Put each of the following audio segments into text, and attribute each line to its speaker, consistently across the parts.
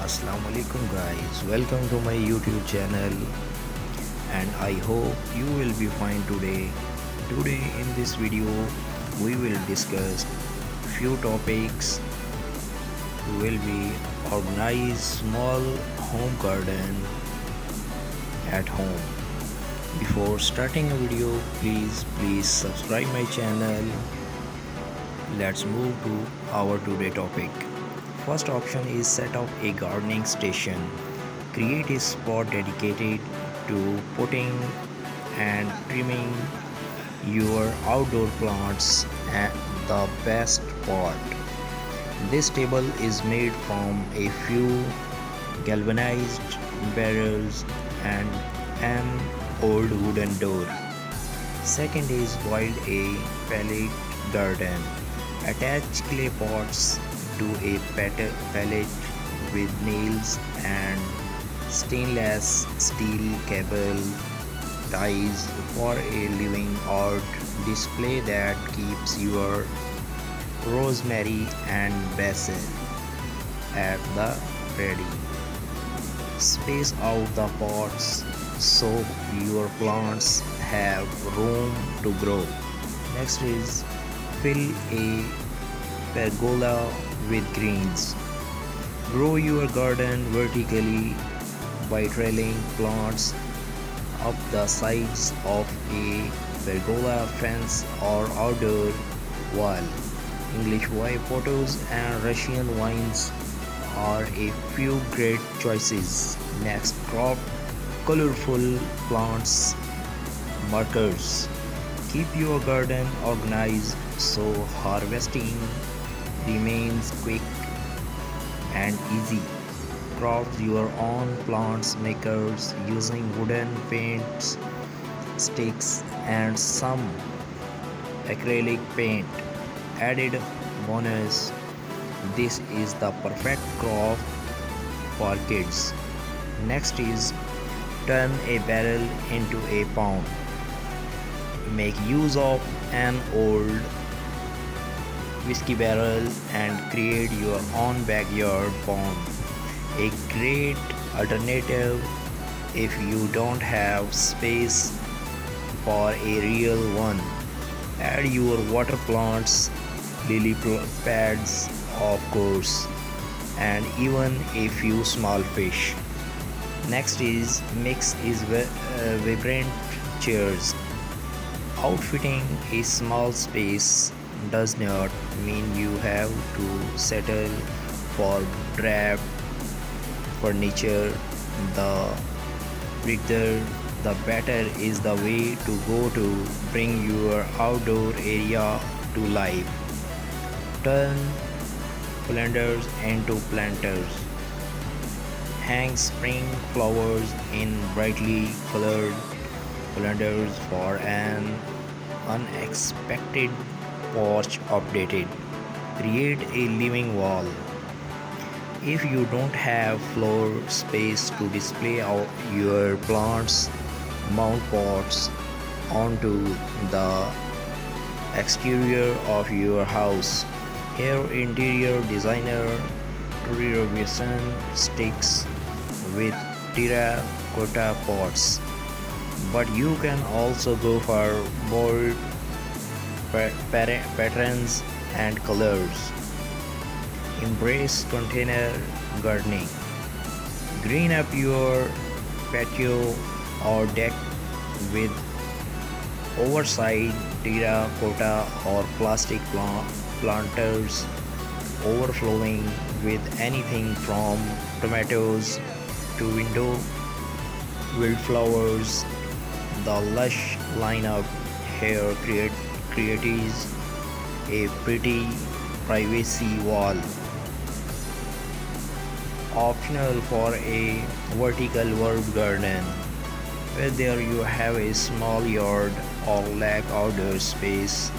Speaker 1: Assalamualaikum guys, welcome to my YouTube channel and I hope you will be fine today. Today in this video we will discuss few topics. We will be organize small home garden at home. Before starting a video, please subscribe my channel. Let's move to our today topic. First option is set up a gardening station. Create a spot dedicated to putting and trimming your outdoor plants. And the best part, this table is made from a few galvanized barrels and an old wooden door. Second is build a pallet garden. Attach clay pots to a pallet with nails and stainless steel cable ties for a living art display that keeps your rosemary and basil at the ready. Space out the pots so your plants have room to grow. Next is fill a pergola with greens. Grow your garden vertically by trailing plants up the sides of a pergola fence or outdoor wall. English white potatoes and Russian vines are a few great choices. Next, crop colorful plants markers. Keep your garden organized so harvesting remains quick and easy. Craft your own plants makers using wooden paints, sticks, and some acrylic paint. Added bonus, this is the perfect craft for kids. Next is turn a barrel into a pond. Make use of an old whiskey barrel and create your own backyard pond. A great alternative if you don't have space for a real one. Add your water plants, lily pads, of course, and even a few small fish. Next is mix is vibrant chairs. Outfitting a small space does not mean you have to settle for drab furniture. The bigger the better is the way to go to bring your outdoor area to life. Turn planters into planters. Hang spring flowers in brightly colored planters for an unexpected porch updated. Create a living wall. If you don't have floor space to display out your plants, mount pots onto the exterior of your house. Here interior designer Trudy Robinson sticks with terracotta pots, but you can also go for bold patterns and colors. Embrace container gardening. Green up your patio or deck with oversized terracotta or plastic planters overflowing with anything from tomatoes to window wildflowers. The lush lineup here creates a pretty privacy wall. Optional for a vertical herb garden. Whether you have a small yard or lack outdoor space,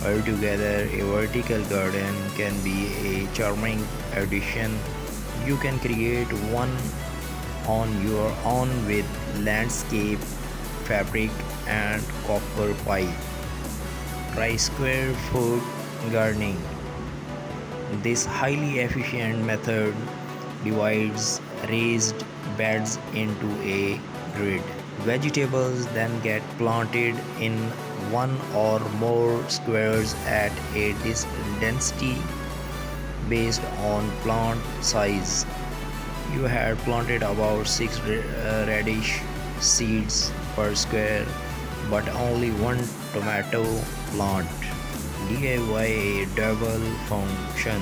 Speaker 1: altogether a vertical garden can be a charming addition. You can create one on your own with landscape fabric and copper pipe. Try square foot gardening. This highly efficient method divides raised beds into a grid. Vegetables then get planted in one or more squares at a density based on plant size. You had planted about 6 radish seeds per square, but only one tomato plant. DIY a double function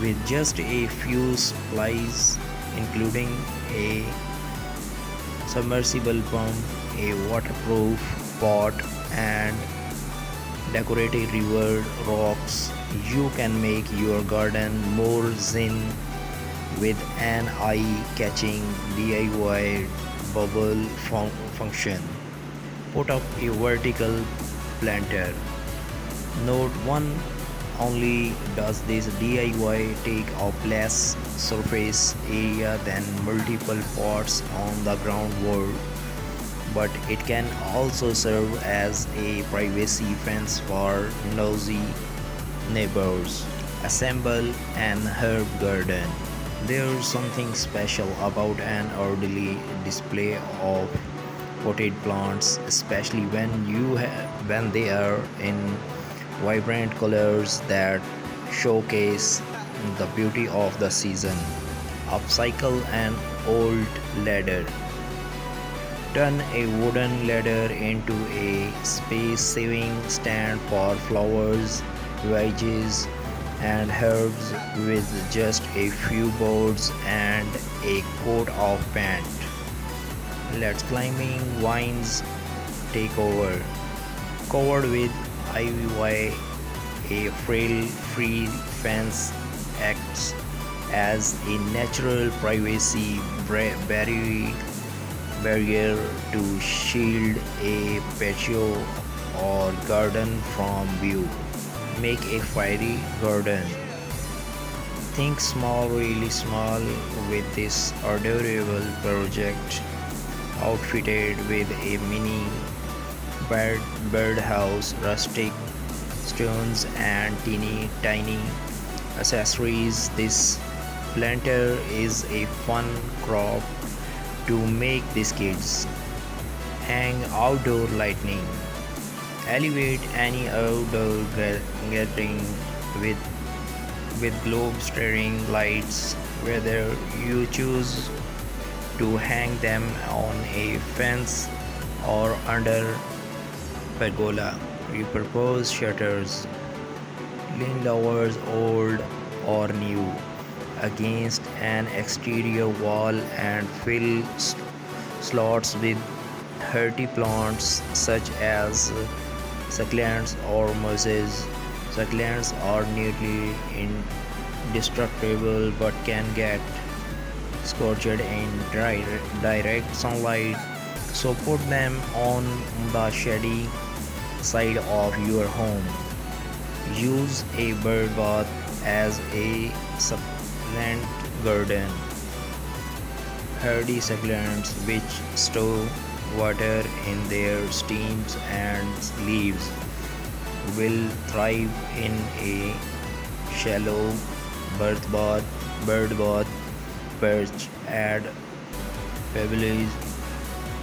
Speaker 1: with just a few supplies, including a submersible pump, a waterproof pot, and decorative river rocks. You can make your garden more zen with an eye-catching DIY bubble function. Put up a vertical planter. Note 1: only does this DIY take up less surface area than multiple pots on the ground wall, but it can also serve as a privacy fence for nosy neighbors. Assemble an herb garden. There's something special about an orderly display of potted plants, especially when they are in vibrant colors that showcase the beauty of the season. Upcycle an old ladder. Turn a wooden ladder into a space-saving stand for flowers, veggies, and herbs with just a few boards and a coat of paint. Let climbing vines take over. Covered with ivy, a frail-free fence acts as a natural privacy barrier to shield a patio or garden from view. Make a fairy garden. Think small, really small with this adorable project, outfitted with a mini birdhouse, rustic stones, and teeny tiny accessories. This planter is a fun crop to make these kids. Hang outdoor lighting. Elevate any outdoor gathering with globe staring lights, whether you choose to hang them on a fence or under pergola. Repurpose shutters, lean lowers old or new against an exterior wall and fill slots with hardy plants such as succulents or mosses. Succulents are nearly indestructible but can get scorched in direct sunlight, so put them on the shady side of your home. Use a bird bath as a succulent garden. Hardy succulents which store water in their stems and leaves will thrive in a shallow bird bath perch. Add pebbles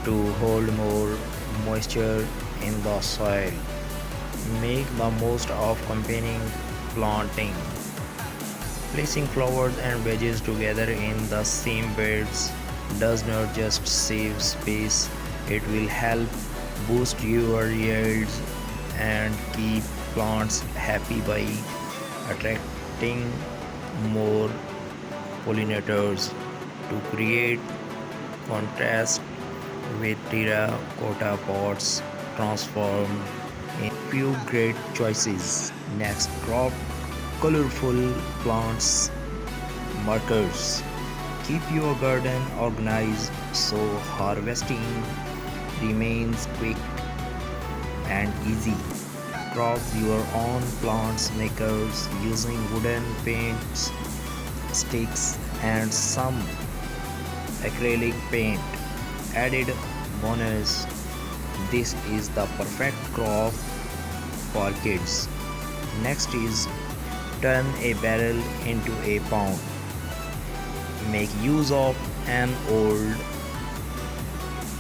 Speaker 1: to hold more moisture in the soil. Make the most of combining planting. Placing flowers and veggies together in the same beds does not just save space, it will help boost your yields and keep plants happy by attracting more pollinators. To create contrast with terracotta pots transformed in few great choices. Next, crop colorful plants markers. Keep your garden organized so harvesting remains quick and easy. Crop your own plants makers using wooden paints, sticks, and some acrylic paint. Added bonus: this is the perfect crop for kids. Next is turn a barrel into a pond. Make use of an old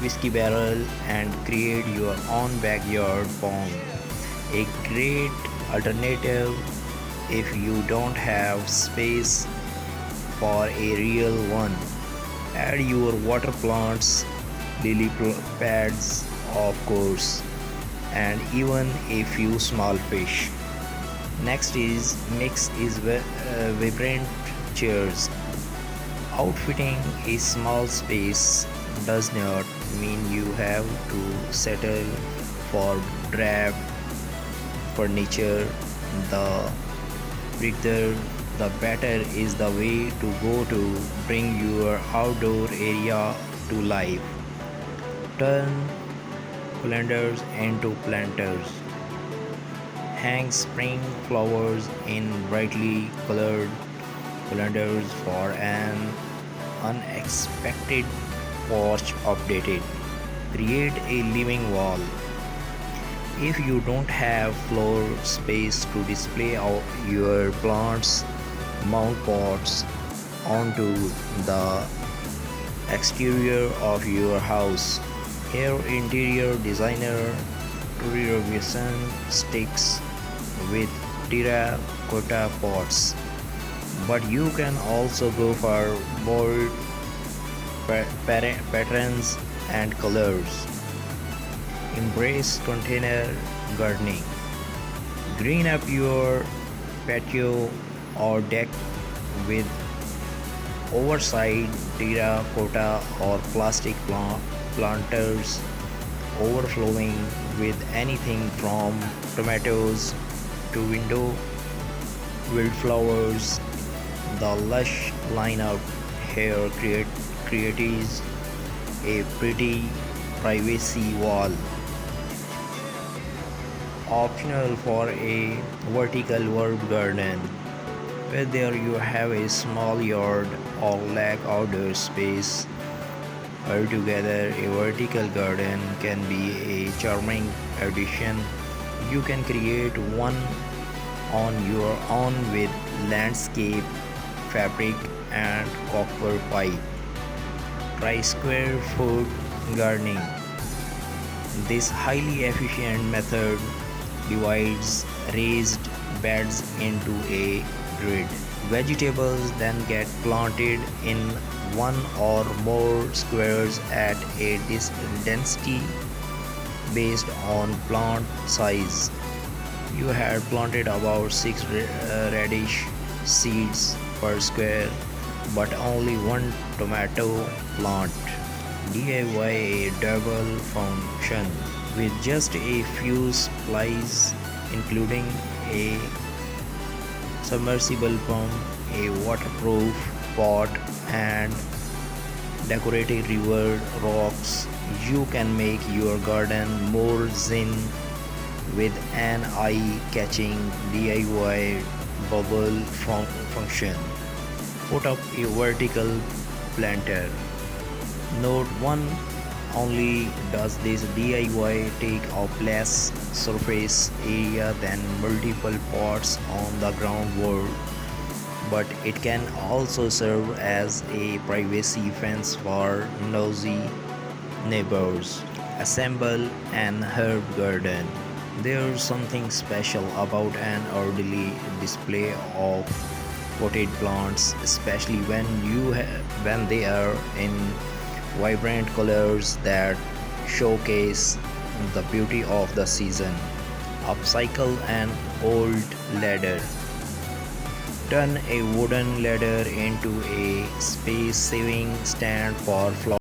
Speaker 1: whiskey barrel and create your own backyard pond. A great alternative if you don't have space for a real one. Add your water plants, pads, of course, and even a few small fish. Next is vibrant chairs. Outfitting a small space does not mean you have to settle for drab furniture. The breather, the better is the way to go to bring your outdoor area to life. Turn colanders into planters. Hang spring flowers in brightly colored colanders for an unexpected porch updated. Create a living wall. If you don't have floor space to display your plants, mount pots onto the exterior of your house. Here, interior designer Turi Robinson sticks with terracotta pots, but you can also go for bold patterns and colors. Embrace container gardening. Green up your patio or deck with oversized terracotta or plastic planters overflowing with anything from tomatoes to window wildflowers. The lush lineup here creates a pretty privacy wall. Optional for a vertical herb garden. Whether you have a small yard or lack outdoor space, altogether a vertical garden can be a charming addition. You can create one on your own with landscape fabric and copper pipe. Try square foot gardening. This highly efficient method divides raised beds into a grid. Vegetables then get planted in one or more squares at a density based on plant size. You had planted about 6 radish seeds per square, but only one tomato plant. DIY a double function with just a few supplies, including a submersible pump, a waterproof pot, and decorative river rocks. You can make your garden more zen with an eye-catching DIY bubble function. Put up a vertical planter. Note 1: only does this DIY take up less surface area than multiple pots on the ground wall, but it can also serve as a privacy fence for nosy neighbors. Assemble an herb garden. There's something special about an orderly display of potted plants, especially when they are in vibrant colors that showcase the beauty of the season. Upcycle an old ladder. Turn a wooden ladder into a space-saving stand for flowers.